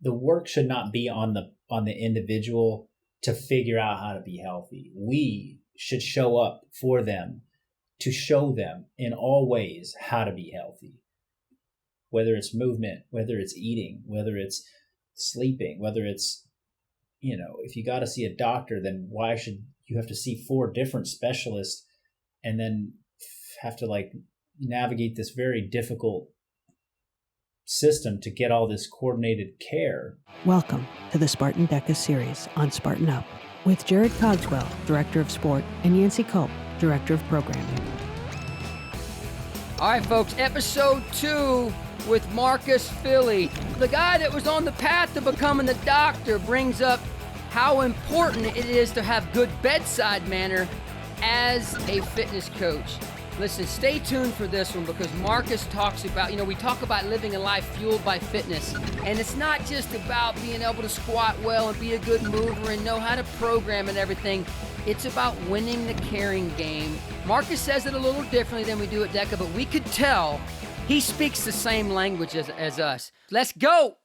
the work should not be on the individual to figure out how to be healthy. We should show up for them to show them in all ways how to be healthy, whether it's movement, whether it's eating, whether it's sleeping, whether it's, if you got to see a doctor, then why should you have to see 4 different specialists and then have to like navigate this very difficult system to get all this coordinated care? Welcome to the Spartan DEKA series on Spartan Up with Jared Cogswell, Director of Sport, and Yancey Culp, Director of Programming. All right, folks, episode 2 with Marcus Philly. The guy that was on the path to becoming a doctor brings up how important it is to have good bedside manner as a fitness coach. Listen, stay tuned for this one because Marcus talks about, we talk about living a life fueled by fitness. And it's not just about being able to squat well and be a good mover and know how to program and everything. It's about winning the caring game. Marcus says it a little differently than we do at DEKA, but we could tell he speaks the same language as us. Let's go!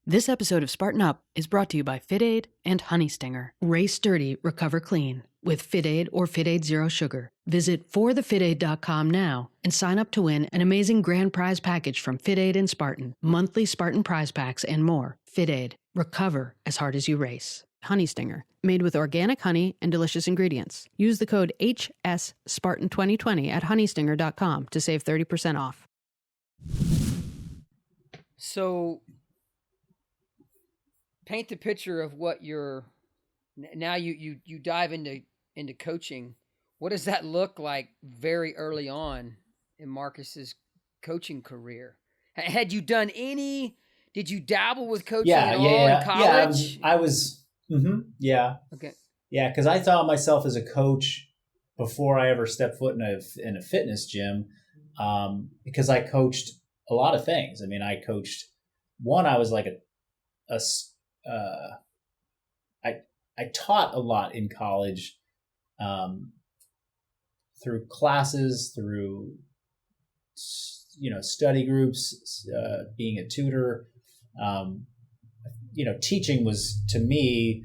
This episode of Spartan Up is brought to you by FitAid and Honey Stinger. Race sturdy, recover clean with FitAid or FitAid Zero Sugar. Visit forthefitaid.com now and sign up to win an amazing grand prize package from FitAid and Spartan, monthly Spartan prize packs, and more. FitAid. Recover as hard as you race. Honey Stinger, made with organic honey and delicious ingredients. Use the code HSSpartan2020 at honeystinger.com to save 30% off. So, paint the picture of what you're, now you dive into coaching. What does that look like very early on in Marcus's coaching career? Had you done did you dabble with coaching at all in college? I was yeah. Okay. Yeah, because I thought myself as a coach before I ever stepped foot in a fitness gym, because I coached a lot of things. I mean, I coached I was like I taught a lot in college, through classes, through study groups, being a tutor. Teaching was, to me,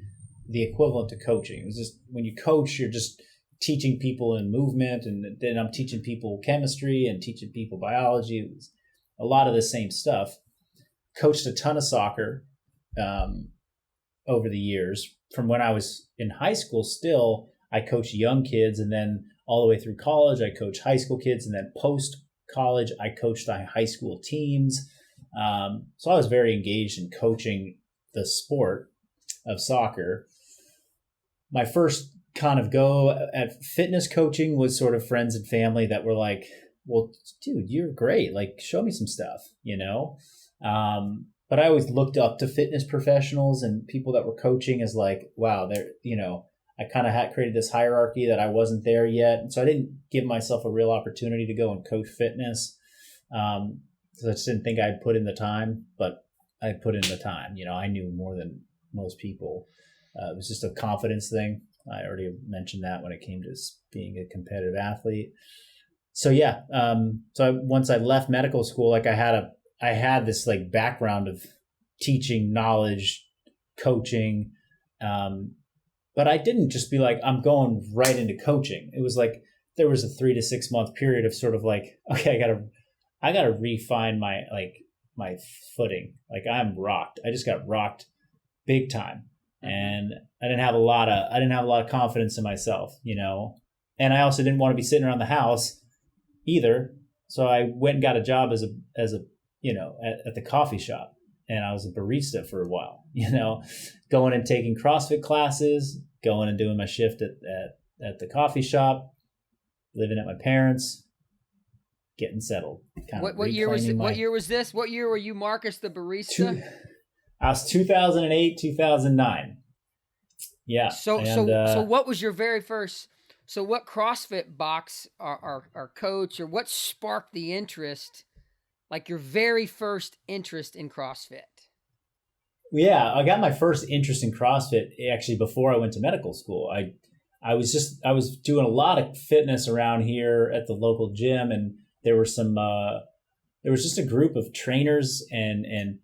the equivalent to coaching. It was just, when you coach, you're just teaching people in movement, and then I'm teaching people chemistry and teaching people biology. It was a lot of the same stuff. Coached a ton of soccer over the years. From when I was in high school, still, I coached young kids, and then all the way through college, I coached high school kids, and then post-college, I coached the high school teams. So I was very engaged in coaching the sport of soccer. My first kind of go at fitness coaching was sort of friends and family that were like, well, dude, you're great. Like, show me some stuff, But I always looked up to fitness professionals and people that were coaching as like, wow, they're, I kind of had created this hierarchy that I wasn't there yet. And so I didn't give myself a real opportunity to go and coach fitness. So I just didn't think I'd put in the time, but I put in the time. I knew more than most people. It was just a confidence thing. I already mentioned that when it came to being a competitive athlete. So yeah. Once I left medical school, like I had this like background of teaching, knowledge, coaching. But I didn't just be like, I'm going right into coaching. It was like, there was a 3 to 6 month period of sort of like, okay, I gotta refine my footing. Like, I'm rocked. I just got rocked big time. And I didn't have a lot of confidence in myself, and I also didn't want to be sitting around the house either. So I went and got a job at the coffee shop, and I was a barista for a while, going and taking CrossFit classes, going and doing my shift at the coffee shop, living at my parents', getting settled. What year was this? What year were you, Marcus, the barista? I was 2008, 2009. Yeah. So what was your very first? So what CrossFit box or coach, or what sparked the interest? Like your very first interest in CrossFit? Yeah, I got my first interest in CrossFit actually before I went to medical school. I was doing a lot of fitness around here at the local gym, and there was just a group of trainers and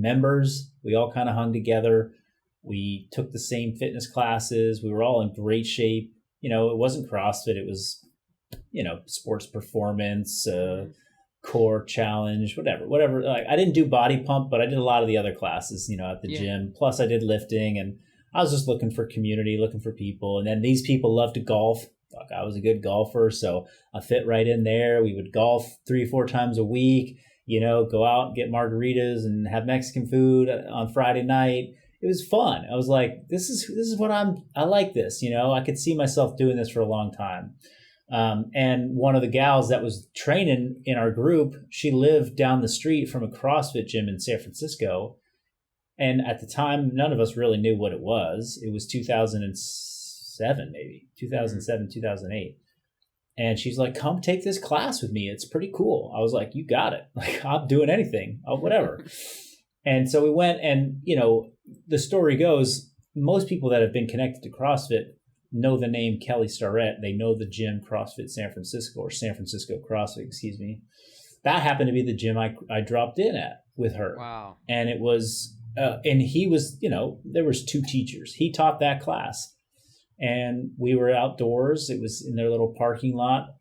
members. We all kind of hung together. We took the same fitness classes. We were all in great shape. You know, it wasn't CrossFit. It was, you know, sports performance, core challenge, whatever. Like, I didn't do body pump, but I did a lot of the other classes, you know, at the gym. Plus I did lifting, and I was just looking for community, looking for people. And then these people loved to golf. Fuck, I was a good golfer, so I fit right in there. We would golf 3 or 4 times a week, you know, go out and get margaritas and have Mexican food on Friday night. It was fun. I was like, this is what I like this, you know. I could see myself doing this for a long time. And one of the gals that was training in our group, she lived down the street from a CrossFit gym in San Francisco. And at the time, none of us really knew what it was. It was 2007, maybe 2007, 2008. And she's like, come take this class with me. It's pretty cool. I was like, you got it. Like, I'm doing anything, whatever. And so we went, and, you know, the story goes, most people that have been connected to CrossFit know the name Kelly Starrett. They know the gym CrossFit San Francisco, or San Francisco CrossFit, excuse me. That happened to be the gym I dropped in at with her. Wow. And it was, and he was, you know, there was 2 teachers. He taught that class, and we were outdoors. It was in their little parking lot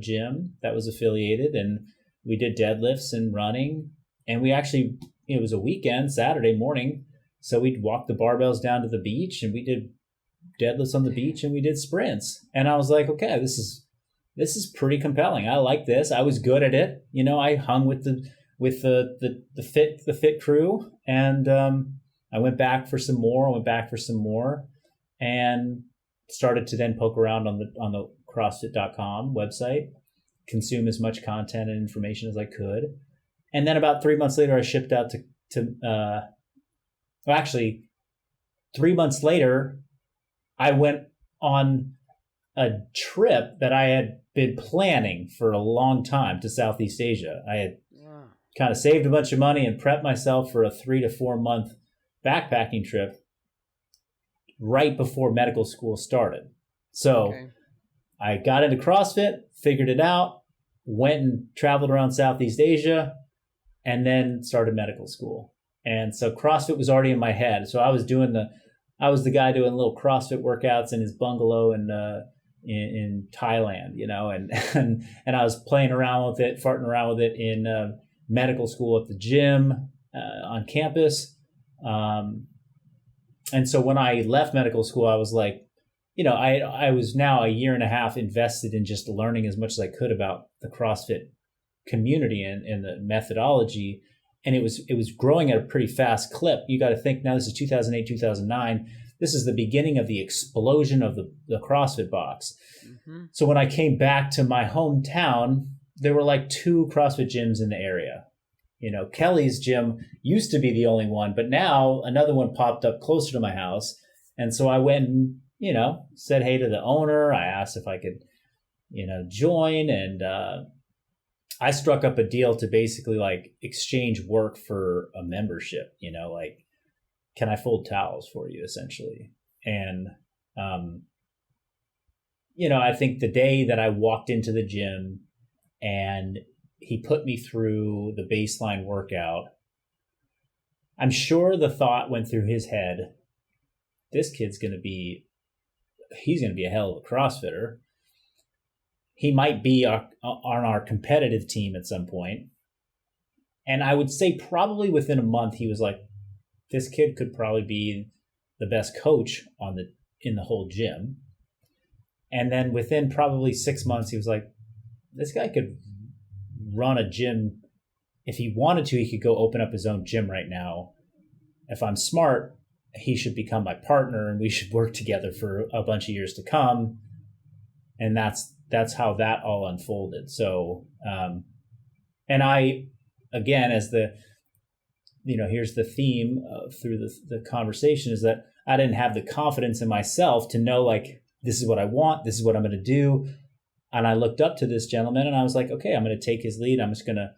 gym that was affiliated, and we did deadlifts and running. And we actually, it was a weekend, Saturday morning, so we'd walk the barbells down to the beach, and we did deadlifts on the beach, and we did sprints. And I was like, okay, this is pretty compelling. I like this. I was good at it. You know, I hung with the fit crew, and I went back for some more, and started to then poke around on the CrossFit.com website, consume as much content and information as I could. And then about 3 months later, I shipped out actually 3 months later, I went on a trip that I had been planning for a long time to Southeast Asia. I had kind of saved a bunch of money and prepped myself for a 3 to 4 month backpacking trip right before medical school started. So I got into CrossFit, figured it out, went and traveled around Southeast Asia, and then started medical school. And so CrossFit was already in my head. So I was the guy doing little CrossFit workouts in his bungalow in Thailand, you know, and I was playing around with it, farting around with it in medical school at the gym on campus. And so when I left medical school, I was like, you know, I was now 1.5 years invested in just learning as much as I could about the CrossFit community and the methodology. And it was growing at a pretty fast clip. You got to think now, this is 2008, 2009. This is the beginning of the explosion of the CrossFit box. Mm-hmm. So when I came back to my hometown, there were like 2 CrossFit gyms in the area. You know, Kelly's gym used to be the only one, but now another one popped up closer to my house. And so I went and, you know, said hey to the owner. I asked if I could, you know, join, and I struck up a deal to basically like exchange work for a membership, you know, like, can I fold towels for you, essentially? And, you know, I think the day that I walked into the gym and he put me through the baseline workout, I'm sure the thought went through his head, this kid's he's going to be a hell of a CrossFitter. He might be on our competitive team at some point. And I would say probably within a month, he was like, this kid could probably be the best coach in the whole gym. And then within probably 6 months, he was like, this guy could run a gym. If he wanted to, he could go open up his own gym right now. If I'm smart, he should become my partner and we should work together for a bunch of years to come. And that's how that all unfolded. So, and I, again, as here's the theme through the conversation, is that I didn't have the confidence in myself to know, like, this is what I want, this is what I'm going to do. And I looked up to this gentleman and I was like, okay, I'm going to take his lead. I'm just going to,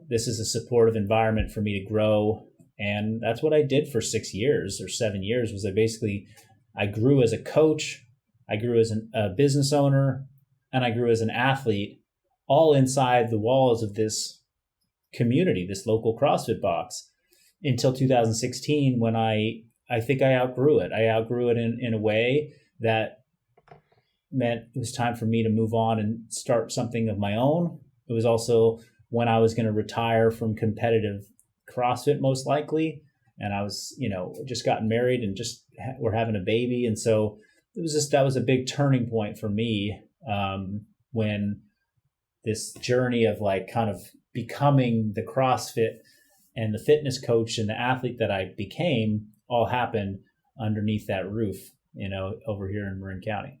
this is a supportive environment for me to grow. And that's what I did for 6 years or 7 years. Was I grew as a coach, I grew as a business owner, and I grew as an athlete, all inside the walls of this community, this local CrossFit box. until 2016 when I think I outgrew it. I outgrew it in a way that meant it was time for me to move on and start something of my own. It was also when I was going to retire from competitive CrossFit, most likely. And I was, just gotten married and just we're having a baby. And so that was a big turning point for me, when this journey of like kind of becoming the CrossFit and the fitness coach and the athlete that I became all happened underneath that roof, over here in Marin County.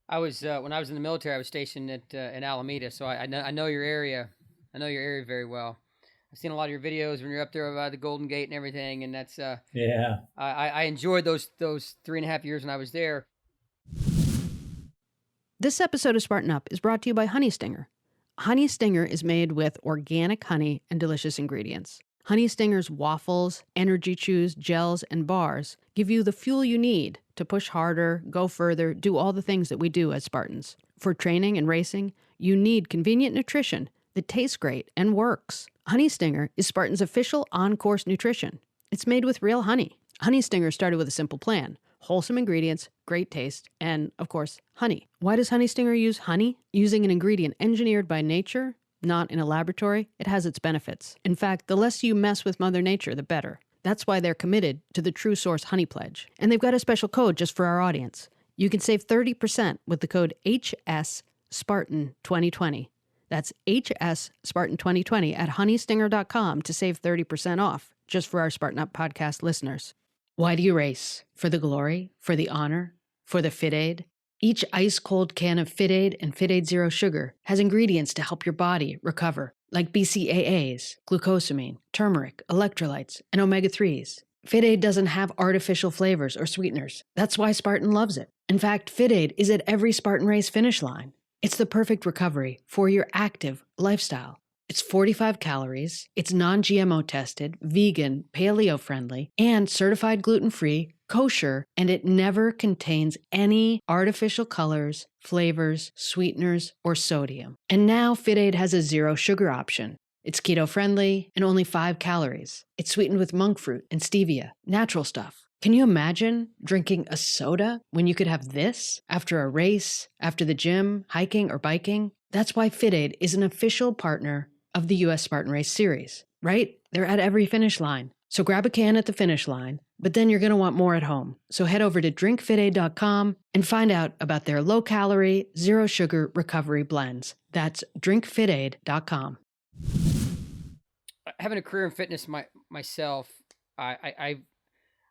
I was when I was in the military, I was stationed at in Alameda, so I know your area. I know your area very well. I've seen a lot of your videos when you're up there by the Golden Gate and everything, and that's yeah. I enjoyed those 3.5 years when I was there. This episode of Spartan Up is brought to you by Honey Stinger. Honey Stinger is made with organic honey and delicious ingredients. Honey Stinger's waffles, energy chews, gels, and bars give you the fuel you need to push harder, go further, do all the things that we do as Spartans. For training and racing, you need convenient nutrition that tastes great and works. Honey Stinger is Spartan's official on-course nutrition. It's made with real honey. Honey Stinger started with a simple plan: wholesome ingredients, great taste, and, of course, honey. Why does Honey Stinger use honey? Using an ingredient engineered by nature, not in a laboratory, it has its benefits. In fact, the less you mess with Mother Nature, the better. That's why they're committed to the True Source Honey Pledge. And they've got a special code just for our audience. You can save 30% with the code HSSpartan2020. That's HSSpartan2020 at honeystinger.com to save 30% off, just for our Spartan Up podcast listeners. Why do you race? For the glory? For the honor? For the Fit Aid? Each ice-cold can of Fit Aid and Fit Aid Zero Sugar has ingredients to help your body recover, like BCAAs, glucosamine, turmeric, electrolytes, and omega-3s. Fit Aid doesn't have artificial flavors or sweeteners. That's why Spartan loves it. In fact, Fit Aid is at every Spartan race finish line. It's the perfect recovery for your active lifestyle. It's 45 calories, it's non-GMO tested, vegan, paleo-friendly, and certified gluten-free, kosher, and it never contains any artificial colors, flavors, sweeteners, or sodium. And now Fit Aid has a zero sugar option. It's keto-friendly and only 5 calories. It's sweetened with monk fruit and stevia, natural stuff. Can you imagine drinking a soda when you could have this after a race, after the gym, hiking, or biking? That's why Fit Aid is an official partner of the U.S. Spartan Race Series, right? They're at every finish line. So grab a can at the finish line, but then you're going to want more at home. So head over to drinkfitaid.com and find out about their low-calorie, zero-sugar recovery blends. That's drinkfitaid.com. Having a career in fitness myself, I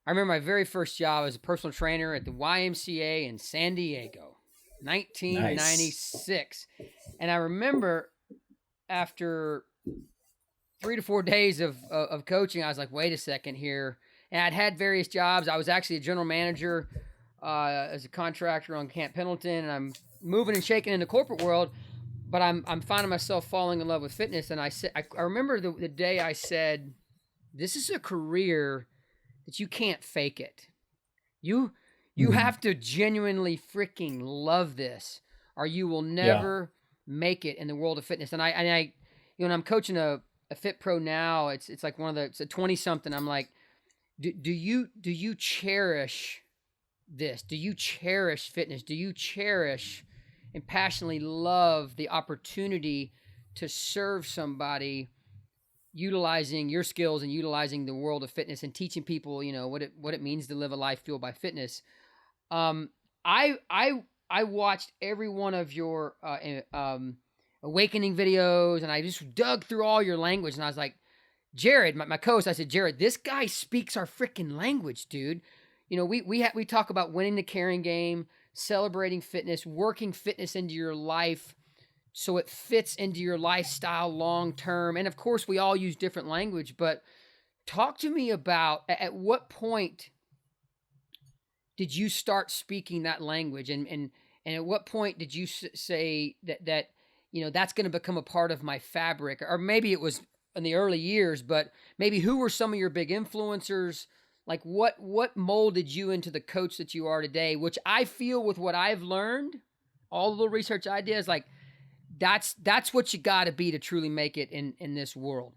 remember my very first job as a personal trainer at the YMCA in San Diego, 1996. Nice. And I remember after 3 to 4 days of coaching, I was like, wait a second here. And I'd had various jobs. I was actually a general manager as a contractor on Camp Pendleton, and I'm moving and shaking in the corporate world, but I'm finding myself falling in love with fitness. And I remember the day I said, this is a career that you can't fake it. You have to genuinely freaking love this, or you will never make it in the world of fitness. And I when I'm coaching a Fit Pro now, it's like it's a 20-something. I'm like, do you cherish this? Do you cherish fitness? Do you cherish and passionately love the opportunity to serve somebody, utilizing your skills and utilizing the world of fitness and teaching people, what it means to live a life fueled by fitness? I watched every one of your awakening videos, and I just dug through all your language, and I was like, Jared, my co-host, I said, Jared, this guy speaks our freaking language, dude. We talk about winning the caring game, celebrating fitness, working fitness into your life so it fits into your lifestyle long term. And of course, we all use different language, but talk to me about at what point did you start speaking that language, and at what point did you say that that's going to become a part of my fabric? Or maybe it was in the early years, but maybe who were some of your big influencers? Like what molded you into the coach that you are today, which I feel with what I've learned, all the little research I did, is like, that's what you got to be to truly make it in this world.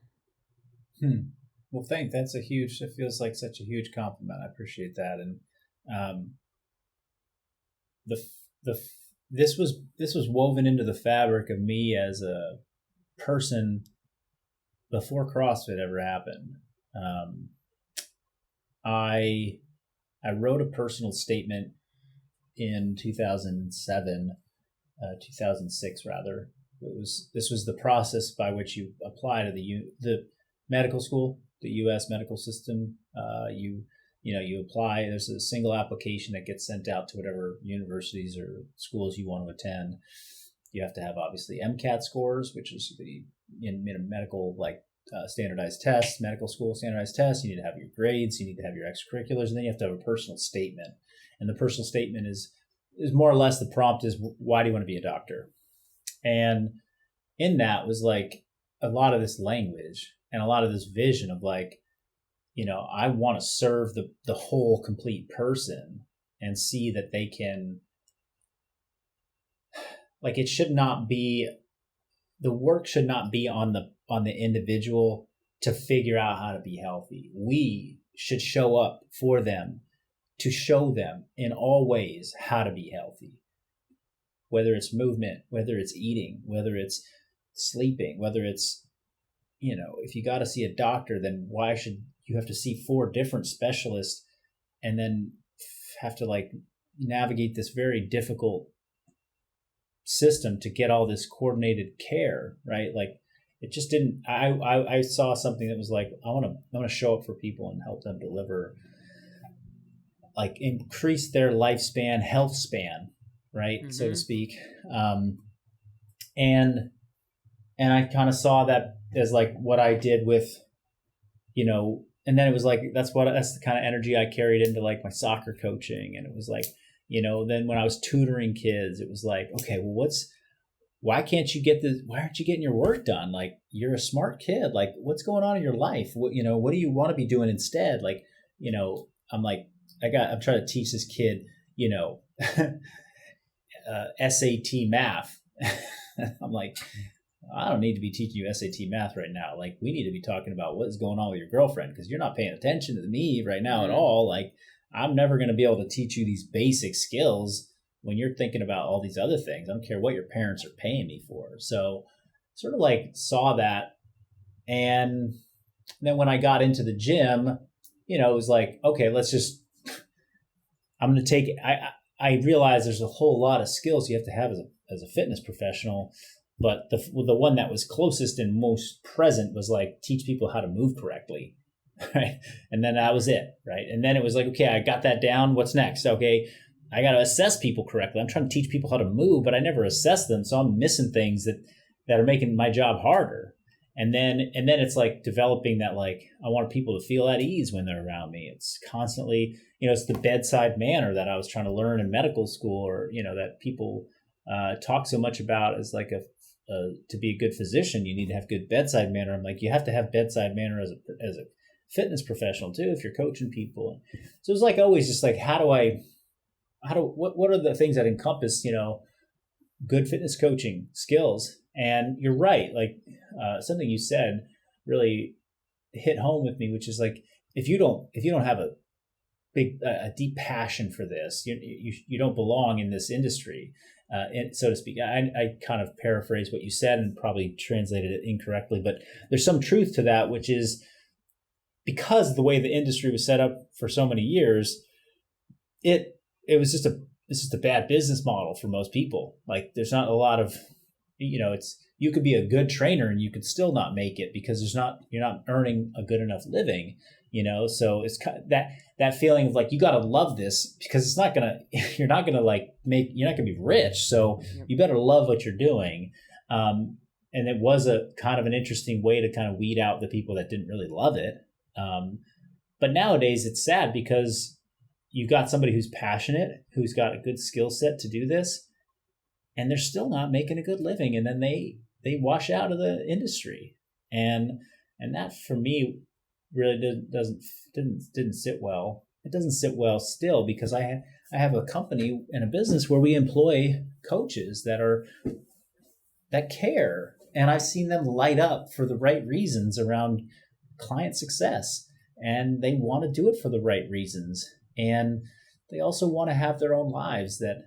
Well, that feels like such a huge compliment. I appreciate that. And um, the the this was woven into the fabric of me as a person before CrossFit ever happened. Um, I I wrote a personal statement in 2007, 2006 rather. This was the process by which you apply to the medical school, the U.S. medical system. You apply. There's a single application that gets sent out to whatever universities or schools you want to attend. You have to have obviously MCAT scores, which is the in medical standardized tests, medical school standardized tests. You need to have your grades. You need to have your extracurriculars, and then you have to have a personal statement. And the personal statement is more or less the prompt is, why do you want to be a doctor? And in that was like a lot of this language and a lot of this vision of like, I want to serve the whole complete person and see that they can, like, it should not be, the work should not be on the individual to figure out how to be healthy. We should show up for them to show them in all ways how to be healthy, whether it's movement, whether it's eating, whether it's sleeping, whether it's, if you got to see a doctor, then why should you have to see 4 different specialists and then have to like navigate this very difficult system to get all this coordinated care, right? Like it just didn't, I saw something that was like, I want to show up for people and help them deliver, like increase their lifespan, health span, right? Mm-hmm. So to speak. And I kind of saw that as like what I did with, and then it was like, that's the kind of energy I carried into like my soccer coaching. And it was like, then when I was tutoring kids, it was like, okay, well, why aren't you getting your work done? Like, you're a smart kid. Like, what's going on in your life? What do you want to be doing instead? Like, I'm like, I'm trying to teach this kid, SAT math. I'm like, I don't need to be teaching you SAT math right now. Like, we need to be talking about what is going on with your girlfriend, because you're not paying attention to me right now at all. Like, I'm never going to be able to teach you these basic skills when you're thinking about all these other things. I don't care what your parents are paying me for. So sort of like saw that. And then when I got into the gym, it was like, okay, I'm going to take it. I realized there's a whole lot of skills you have to have as a fitness professional. But the one that was closest and most present was like, teach people how to move correctly. Right. And then that was it. Right. And then it was like, okay, I got that down. What's next? Okay, I got to assess people correctly. I'm trying to teach people how to move, but I never assess them. So I'm missing things that are making my job harder. And then it's like developing that, like, I want people to feel at ease when they're around me. It's constantly, it's the bedside manner that I was trying to learn in medical school, or, that people talk so much about as like to be a good physician, you need to have good bedside manner. I'm like, you have to have bedside manner as a fitness professional too, if you're coaching people. So it was like always just like, what are the things that encompass, good fitness coaching skills? And you're right. Like something you said really hit home with me, which is like, if you don't have a deep passion for this, you don't belong in this industry, so to speak. I kind of paraphrase what you said and probably translated it incorrectly, but there's some truth to that, which is because the way the industry was set up for so many years, it was just a bad business model for most people. Like, there's not a lot of, you could be a good trainer and you could still not make it because you're not earning a good enough living, so it's kind of that feeling of like, you got to love this, because you're not going to be rich. So you better love what you're doing. And it was a kind of an interesting way to kind of weed out the people that didn't really love it. But nowadays it's sad because you've got somebody who's passionate, who's got a good skill set to do this, and they're still not making a good living. And then they wash out of the industry. And that for me really didn't sit well. It doesn't sit well still, because I have a company and a business where we employ coaches that care. And I've seen them light up for the right reasons around client success, and they want to do it for the right reasons. And they also want to have their own lives that,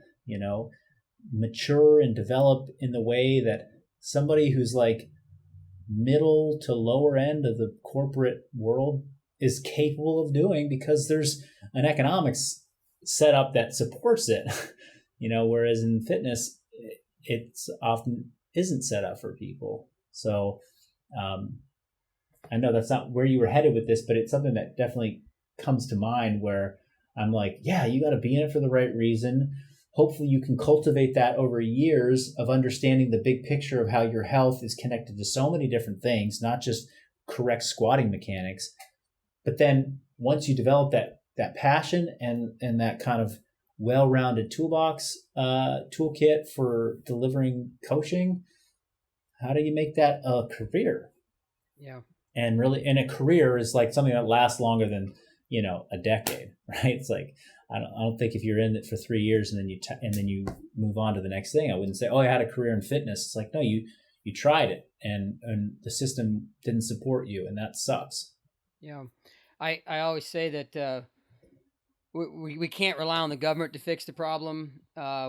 mature and develop in the way that somebody who's like middle to lower end of the corporate world is capable of doing, because there's an economics setup that supports it. Whereas in fitness, it's often isn't set up for people. So I know that's not where you were headed with this, but it's something that definitely comes to mind, where I'm like, yeah, you got to be in it for the right reason. Hopefully you can cultivate that over years of understanding the big picture of how your health is connected to so many different things, not just correct squatting mechanics. But then once you develop that passion and that kind of well-rounded toolkit for delivering coaching, how do you make that a career? Yeah. And really, and a career is like something that lasts longer than, a decade, right? It's like, I don't think if you're in it for 3 years and then you move on to the next thing, I wouldn't say, oh, I had a career in fitness. It's like, no, you tried it and the system didn't support you, and that sucks. Yeah. I always say that we can't rely on the government to fix the problem.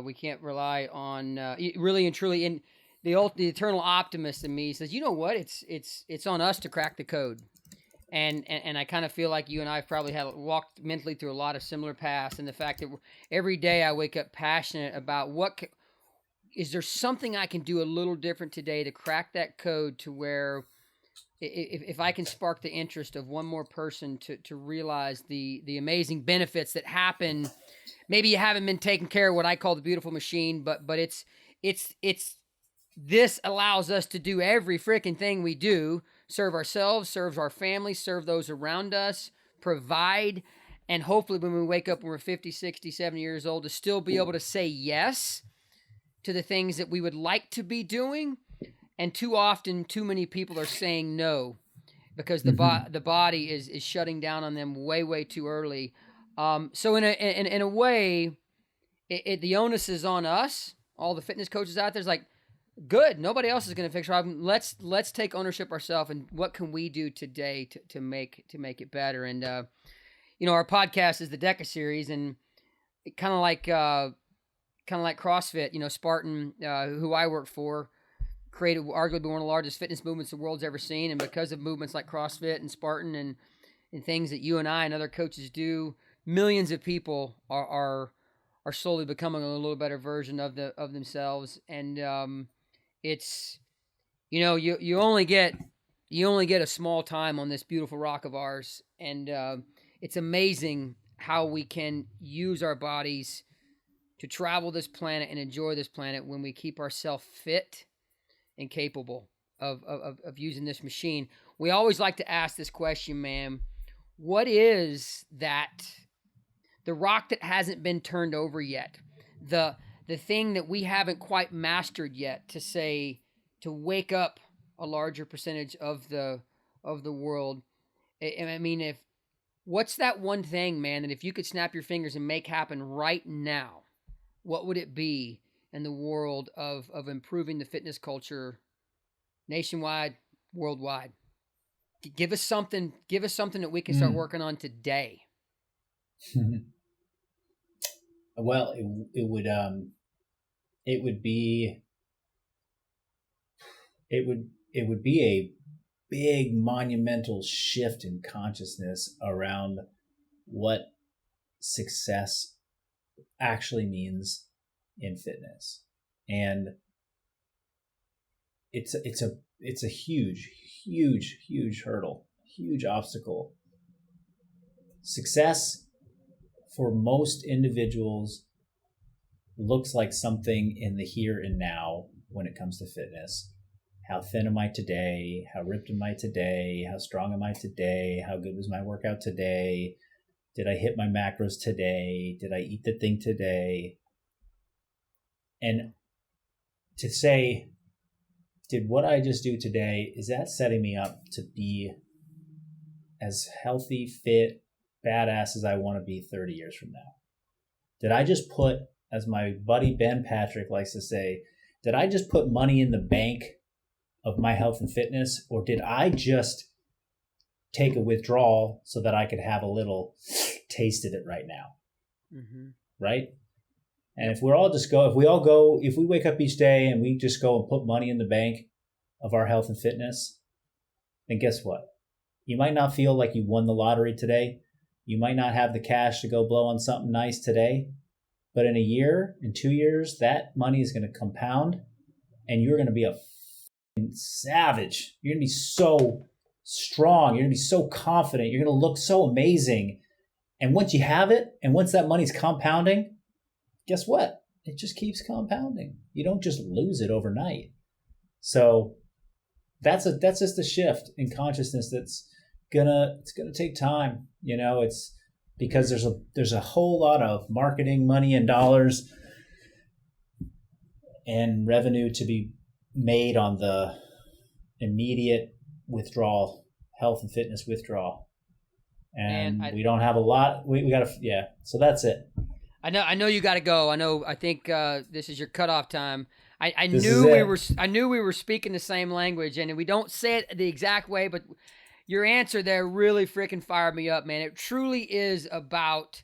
We can't rely on really and truly. And the eternal optimist in me says, you know what? It's on us to crack the code. And I kind of feel like you and I have probably walked mentally through a lot of similar paths, and the fact that every day I wake up passionate about is there something I can do a little different today to crack that code, to where if I can spark the interest of one more person to realize the amazing benefits that happen. Maybe you haven't been taking care of what I call the beautiful machine, but it's this allows us to do every freaking thing we do, serve ourselves, serve our families, serve those around us, provide, and hopefully when we wake up when we're 50, 60, 70 years old, to still be able to say yes to the things that we would like to be doing. And too often, too many people are saying no because the body is shutting down on them way, way too early. So in a way, the onus is on us, all the fitness coaches out there. It's like, good, nobody else is going to fix the problem. Let's take ownership ourselves, and what can we do today to make it better? And our podcast is the DEKA series, and kind of like CrossFit. Spartan, who I work for, created arguably one of the largest fitness movements the world's ever seen, and because of movements like CrossFit and Spartan and things that you and I and other coaches do, millions of people are slowly becoming a little better version of themselves. And it's you only get a small time on this beautiful rock of ours, and it's amazing how we can use our bodies to travel this planet and enjoy this planet when we keep ourselves fit and capable of using this machine. We always like to ask this question, man. What is that, the rock that hasn't been turned over yet? The thing that we haven't quite mastered yet, to wake up a larger percentage of the world. I mean, what's that one thing, man, that if you could snap your fingers and make happen right now, what would it be in the world of improving the fitness culture nationwide, worldwide? Give us something that we can start working on today. Well, it would be a big monumental shift in consciousness around what success actually means in fitness. And it's a huge hurdle, huge obstacle. Success for most individuals looks like something in the here and now when it comes to fitness. How thin am I today? How ripped am I today? How strong am I today? How good was my workout today? Did I hit my macros today? Did I eat the thing today? And to say, did what I just do today, is that setting me up to be as healthy, fit, badass as I want to be 30 years from now? Did I just put, as my buddy Ben Patrick likes to say, did I just put money in the bank of my health and fitness, or did I just take a withdrawal so that I could have a little taste of it right now. Mm-hmm. Right? And if we wake up each day and we just go and put money in the bank of our health and fitness, then guess what? You might not feel like you won the lottery today. You might not have the cash to go blow on something nice today, but in a year, in 2 years, that money is going to compound and you're going to be a savage. You're going to be so strong. You're going to be so confident. You're going to look so amazing. And once you have it, and once that money's compounding, guess what? It just keeps compounding. You don't just lose it overnight. So that's just a shift in consciousness it's gonna take time. It's because there's a whole lot of marketing money and dollars and revenue to be made on the immediate withdrawal, health and fitness withdrawal. And we don't have a lot. We got to, yeah. So that's it. I know you got to go. I think this is your cutoff time. I knew we were speaking the same language, and we don't say it the exact way, but your answer there really freaking fired me up, man. It truly is about,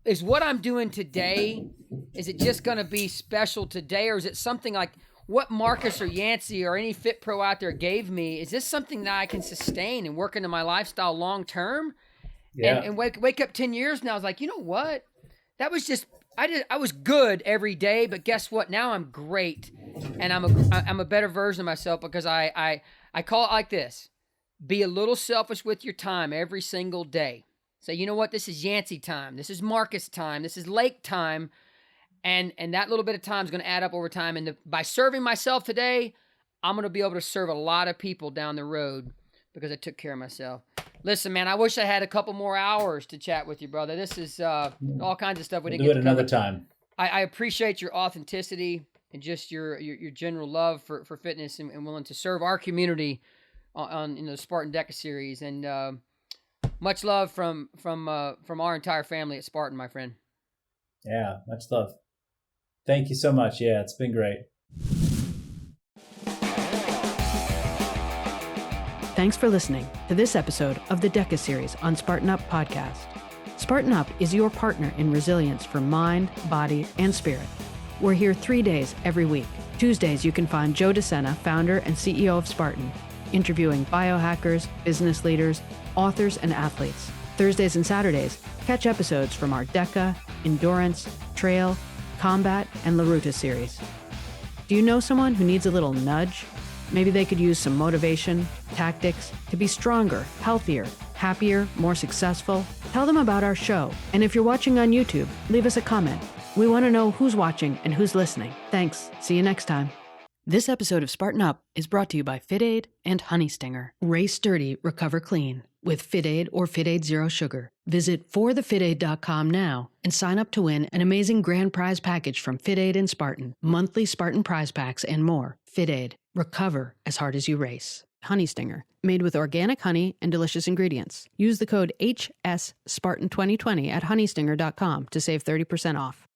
is what I'm doing today, is it just going to be special today, or is it something like what Marcus or Yancey or any fit pro out there gave me? Is this something that I can sustain and work into my lifestyle long term? Yeah. And wake up 10 years now, I was like, you know what? That was just I was good every day, but guess what? Now I'm great, and I'm a better version of myself because I call it like this: be a little selfish with your time every single day. Say, you know what? This is Yancey time. This is Marcus time. This is Lake time. And that little bit of time is going to add up over time. And by serving myself today, I'm going to be able to serve a lot of people down the road because I took care of myself. Listen, man, I wish I had a couple more hours to chat with you, brother. This is all kinds of stuff we didn't get to cover. Do it another time. I appreciate your authenticity and just your general love for fitness and willing to serve our community on the Spartan DEKA series. And much love from our entire family at Spartan, my friend. Yeah, much love. Thank you so much. Yeah, it's been great. Thanks for listening to this episode of the DEKA series on Spartan Up Podcast. Spartan Up is your partner in resilience for mind, body, and spirit. We're here 3 days every week. Tuesdays, you can find Joe DeSena, founder and CEO of Spartan, interviewing biohackers, business leaders, authors, and athletes. Thursdays and Saturdays, catch episodes from our DEKA, Endurance, Trail, Combat, and La Ruta series. Do you know someone who needs a little nudge? Maybe they could use some motivation, tactics to be stronger, healthier, happier, more successful. Tell them about our show. And if you're watching on YouTube, leave us a comment. We want to know who's watching and who's listening. Thanks. See you next time. This episode of Spartan Up is brought to you by FitAid and Honey Stinger. Race sturdy, recover clean with FitAid or FitAid Zero Sugar. Visit forthefitaid.com now and sign up to win an amazing grand prize package from FitAid and Spartan, monthly Spartan prize packs, and more. FitAid. Recover as hard as you race. Honey Stinger, made with organic honey and delicious ingredients. Use the code HSSpartan2020 at honeystinger.com to save 30% off.